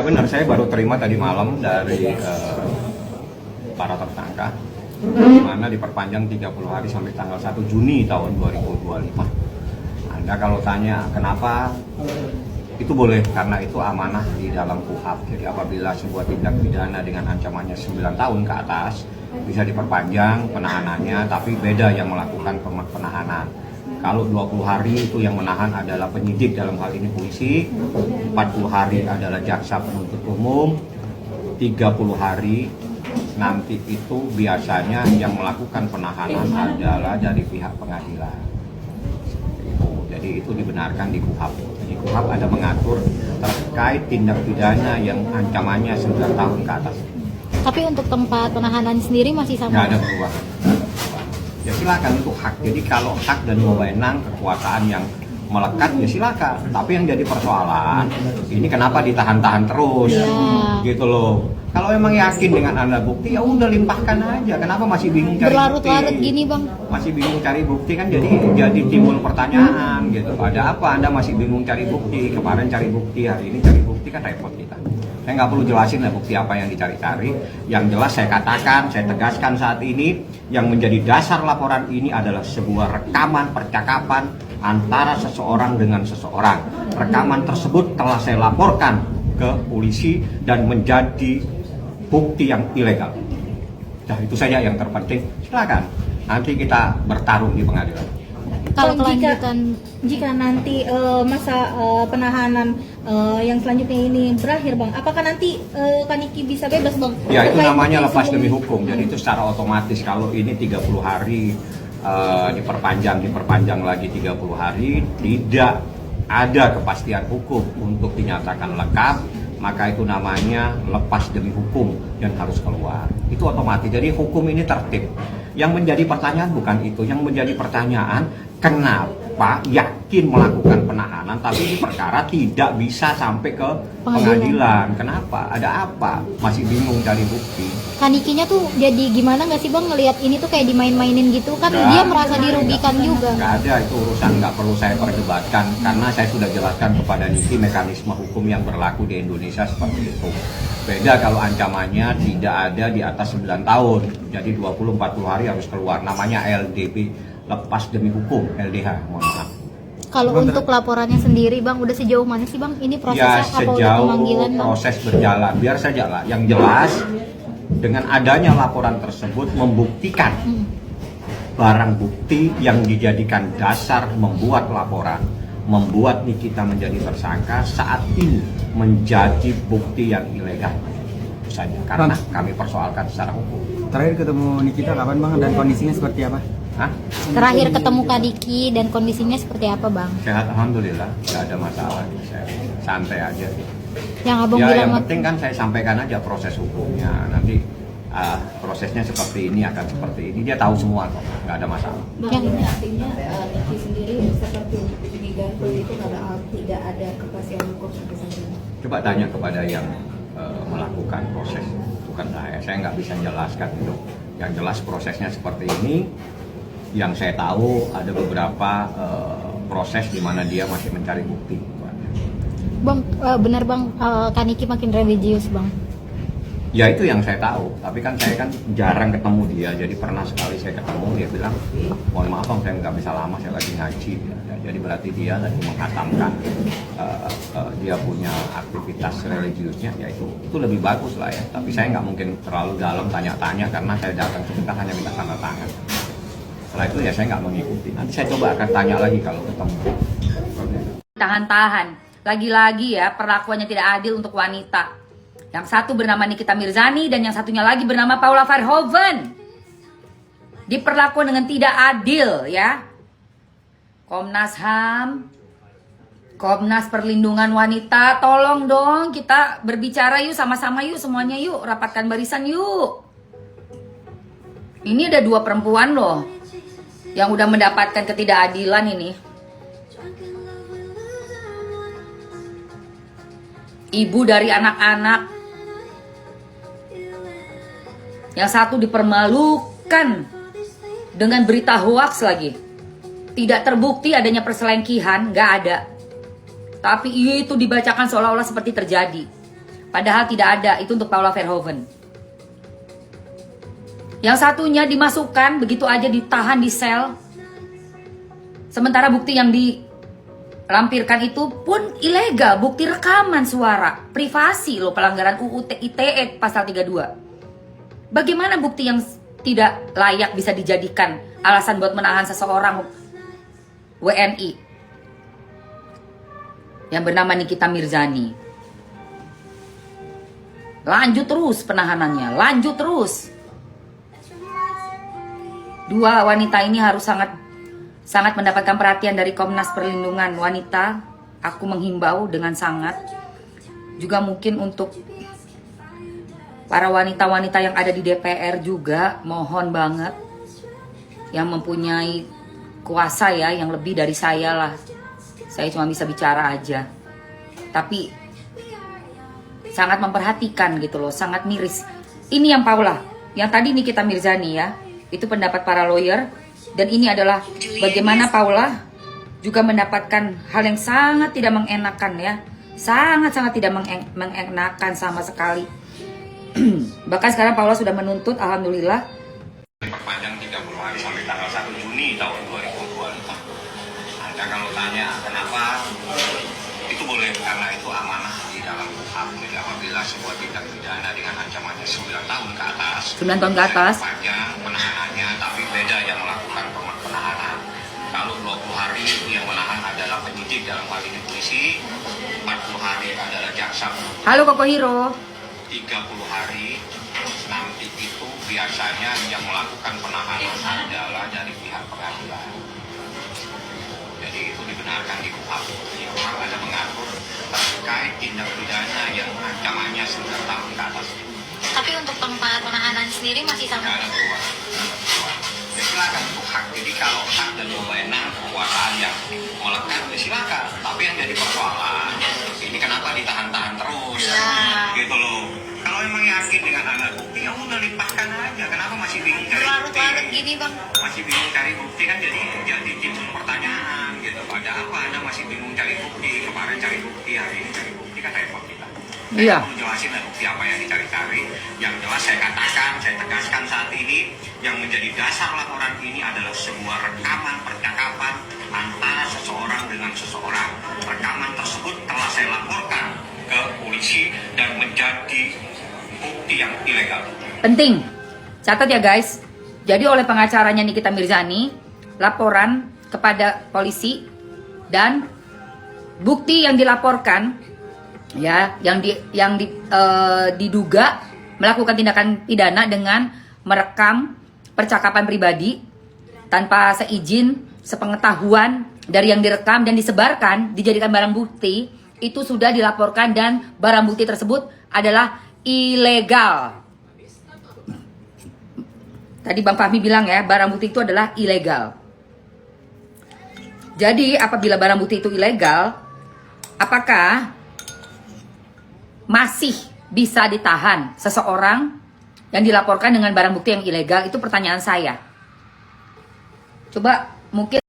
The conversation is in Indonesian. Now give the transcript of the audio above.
Benar, saya baru terima tadi malam dari para tersangka, di mana diperpanjang 30 hari sampai tanggal 1 Juni tahun 2025. Anda kalau tanya kenapa, itu boleh, karena itu amanah di dalam KUHP. Jadi apabila sebuah tindak pidana dengan ancamannya 9 tahun ke atas, bisa diperpanjang penahanannya, tapi beda yang melakukan penahanan. Kalau 20 hari itu yang menahan adalah penyidik, dalam hal ini polisi, 40 hari adalah jaksa penuntut umum, 30 hari nanti itu biasanya yang melakukan penahanan adalah dari pihak pengadilan. Jadi itu dibenarkan di KUHP. Di KUHP ada mengatur terkait tindak pidana yang ancamannya 9 tahun ke atas. Tapi untuk tempat penahanan sendiri masih sama? Nggak ada perubahan. Ya silakan, itu hak. Jadi kalau hak dan wewenang kekuasaan yang melekat ya silakan. Tapi yang jadi persoalan ini kenapa ditahan-tahan terus, gitu loh. Kalau emang yakin dengan Anda bukti, ya udah limpahkan aja. Kenapa masih bingung cari berlarut-larut bukti? gini, Bang? Masih bingung cari bukti kan jadi timbul pertanyaan gitu. Ada apa Anda masih bingung cari bukti? Kemarin cari bukti, hari ini cari bukti, kan repot kita. Saya nggak perlu jelasin lah bukti apa yang dicari-cari. Yang jelas saya katakan, saya tegaskan saat ini, yang menjadi dasar laporan ini adalah sebuah rekaman percakapan antara seseorang dengan seseorang. Rekaman tersebut telah saya laporkan ke polisi dan menjadi bukti yang ilegal. Nah itu saja yang terpenting. Silakan, nanti kita bertarung di pengadilan. Kalau jika nanti masa penahanan yang selanjutnya ini berakhir, Bang, apakah nanti Kaniki bisa bebas, Bang? Ya itu namanya lepas demi hukum. Jadi itu secara otomatis. Kalau ini 30 hari diperpanjang lagi 30 hari, tidak ada kepastian hukum untuk dinyatakan lengkap, maka itu namanya lepas demi hukum dan harus keluar. Itu otomatis. Jadi hukum ini tertib. Yang menjadi pertanyaan bukan itu. Yang menjadi pertanyaan, kenapa yakin melakukan penahanan tapi ini perkara tidak bisa sampai ke pengadilan? Kenapa? Ada apa? Masih bingung cari bukti. Kanikinya tuh jadi gimana nggak sih, Bang, ngelihat ini tuh kayak dimain-mainin gitu kan? Dia merasa dirugikan juga. Nggak ada, itu urusan nggak perlu saya perdebatkan, karena saya sudah jelaskan kepada Niki mekanisme hukum yang berlaku di Indonesia seperti itu. Beda kalau ancamannya tidak ada di atas 9 tahun, jadi 20-40 hari harus keluar, namanya LDP, lepas demi hukum, LDH, mohon maaf. Kalau untuk laporannya sendiri, Bang, udah sejauh mana sih, Bang? Ini prosesnya Ya apa udah pemanggilan, sejauh Bang? proses berjalan, biar saja lah. Yang jelas dengan adanya laporan tersebut membuktikan barang bukti yang dijadikan dasar membuat laporan, membuat Nikita menjadi tersangka saat ini menjadi bukti yang ilegal saja, karena kami persoalkan secara hukum. Terakhir ketemu Nikita kapan, Bang, dan kondisinya seperti apa? Hah? Terakhir ketemu Kadiki dan kondisinya seperti apa, Bang? Sehat, alhamdulillah, nggak ada masalah, saya santai aja. Yang Abang Ya bilang yang penting kan saya sampaikan aja proses hukumnya, nanti prosesnya seperti ini akan seperti ini, dia tahu semua kok, nggak ada masalah. yang Artinya Niki sendiri seperti digantung itu tidak ada kepastian hukum sampai saat ini. Coba tanya kepada yang melakukan proses, bukan saya nggak bisa menjelaskan itu. Yang jelas prosesnya seperti ini. Yang saya tahu ada beberapa proses di mana dia masih mencari bukti. Bang, benar, Bang, Kaniki makin religius, Bang. Ya itu yang saya tahu, tapi kan saya kan jarang ketemu dia, jadi pernah sekali saya ketemu, dia bilang, mohon maaf Bang, saya nggak bisa lama, saya lagi ngaji. Ya, jadi berarti dia lagi menghatamkan, dia punya aktivitas religiusnya, ya itu lebih bagus lah ya. Tapi saya nggak mungkin terlalu dalam tanya-tanya, karena saya datang sebentar hanya minta tanda tangan. Setelah itu ya saya nggak mengikuti, nanti saya coba akan tanya lagi kalau ketemu. Tahan-tahan, lagi-lagi ya perlakuannya tidak adil untuk wanita. Yang satu bernama Nikita Mirzani dan yang satunya lagi bernama Paula Verhoeven. Diperlakukan dengan tidak adil ya. Komnas HAM, Komnas Perlindungan Wanita, tolong dong kita berbicara yuk, sama-sama yuk, semuanya yuk, rapatkan barisan yuk. Ini ada 2 perempuan loh yang udah mendapatkan ketidakadilan ini. Ibu dari anak-anak. Yang satu dipermalukan dengan berita hoaks lagi. Tidak terbukti adanya perselingkuhan, nggak ada. Tapi itu dibacakan seolah-olah seperti terjadi. Padahal tidak ada, itu untuk Paula Verhoeven. Yang satunya dimasukkan, begitu aja ditahan di sel. Sementara bukti yang dilampirkan itu pun ilegal, bukti rekaman suara. Privasi loh, pelanggaran UU ITE pasal 32. Bagaimana bukti yang tidak layak bisa dijadikan alasan buat menahan seseorang WNI yang bernama Nikita Mirzani? Lanjut terus penahanannya, lanjut terus. Dua wanita ini harus sangat mendapatkan perhatian dari Komnas Perlindungan Wanita. Aku menghimbau dengan sangat. Juga mungkin untuk para wanita-wanita yang ada di DPR juga, mohon banget, yang mempunyai kuasa ya, yang lebih dari saya lah. Saya cuma bisa bicara aja. Tapi sangat memperhatikan gitu loh, sangat miris. Ini yang Paula, yang tadi Nikita Mirzani ya, itu pendapat para lawyer. Dan ini adalah bagaimana Paula juga mendapatkan hal yang sangat tidak mengenakan ya. Sangat-sangat tidak mengenakan sama sekali. Bahkan sekarang Paula sudah menuntut, alhamdulillah, Diperpanjang 30 hari sampai tanggal 1 Juni tahun 2025. Anda kalau tanya kenapa, itu boleh karena itu amanah di dalam KUHP. Jadi apabila sebuah tindak pidana dengan ancamannya 9 tahun ke atas, 9 tahun ke atas, panjang penahanannya, tapi beda yang melakukan penahanan. Kalau 20 hari yang menahan adalah penyidik, dalam hal ini polisi, 40 hari adalah jaksa. halo Koko Hiro. 30 hari nanti itu biasanya yang melakukan penahanan adalah dari pihak pengadilan. Jadi itu dibenarkan di KUHP. Di KUHP ada mengatur terkait tindak pidana yang ancamannya 9 tahun ke atas. Tapi untuk tempat penahanan sendiri masih Tidak sama. ada perubahan. Ya silakan untuk hak. Jadi kalau hak dan wewenang kekuasaan yang melekat, ya silakan. Tapi yang jadi persoalan, ini kenapa ditahan-tahan terus? Ya. Gitu loh. Kalau emang yakin dengan alat bukti, ya udah limpahkan aja. Kenapa masih bingung cari bukti? Larut-larut gini bang. Masih bingung cari bukti kan jadi timbul pertanyaan gitu. Ada apa Anda masih bingung cari bukti? Kemarin cari bukti, hari ini cari bukti, kan repot kita. Iya. Saya perlu jelasin lah bukti apa yang dicari-cari. Yang jelas saya katakan, saya tegaskan saat ini, yang menjadi dasar laporan ini adalah sebuah rekaman percakapan antara seseorang dengan seseorang. Rekaman tersebut telah saya laporkan ke polisi dan menjadi bukti yang ilegal. Penting, catat ya guys. Jadi oleh pengacaranya Nikita Mirzani, laporan kepada polisi dan bukti yang dilaporkan ya, yang diduga melakukan tindakan pidana dengan merekam percakapan pribadi tanpa seizin, sepengetahuan dari yang direkam dan disebarkan, dijadikan barang bukti, itu sudah dilaporkan dan barang bukti tersebut adalah ilegal. Tadi Bang Fahmi bilang ya, barang bukti itu adalah ilegal. Jadi apabila barang bukti itu ilegal, apakah masih bisa ditahan seseorang yang dilaporkan dengan barang bukti yang ilegal? Itu pertanyaan saya. Coba mungkin